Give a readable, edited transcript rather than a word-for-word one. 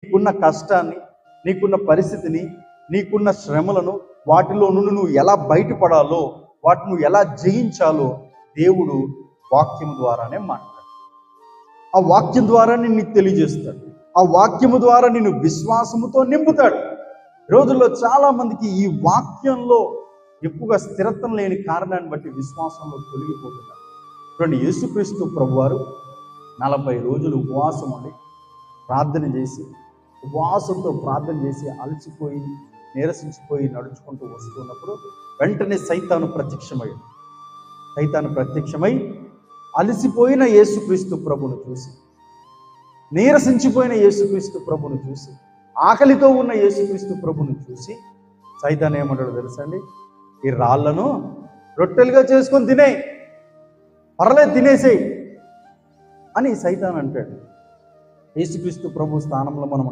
నీకున్న కష్టాన్ని, నీకున్న పరిస్థితిని, నీకున్న శ్రమలను, వాటిలో నుండి నువ్వు ఎలా బయటపడాలో, వాటిని నువ్వు ఎలా జయించాలో దేవుడు వాక్యం ద్వారానే మాట్లాడు. ఆ వాక్యం ద్వారా నిన్ను తెలియజేస్తాడు. ఆ వాక్యము ద్వారా నిన్ను విశ్వాసముతో నింపుతాడు. రోజుల్లో చాలా మందికి ఈ వాక్యంలో ఎక్కువగా స్థిరత్వం లేని కారణాన్ని బట్టి విశ్వాసంలో తొలగిపోతున్నారు. చూడండి, యేసుక్రీస్తు ప్రభువారు 40 రోజులు ఉపవాసం ఉండి ప్రార్థన చేసి, ఉపవాసంతో ప్రార్థన చేసి అలసిపోయి నీరసించిపోయి నడుచుకుంటూ వస్తున్నప్పుడు వెంటనే సైతాను ప్రత్యక్షమై అలసిపోయిన యేసుక్రీస్తు ప్రభును చూసి, నీరసించిపోయిన యేసుక్రీస్తు ప్రభును చూసి, ఆకలితో ఉన్న యేసుక్రీస్తు ప్రభును చూసి సైతాను ఏమంటాడు తెలుసా అండి? ఈ రాళ్లను రొట్టెలుగా చేసుకొని తినే, పర్లేదు తినేసేయి అని సైతాను అంటాడు. యేసుక్రీస్తు ప్రభు స్థానంలో మనం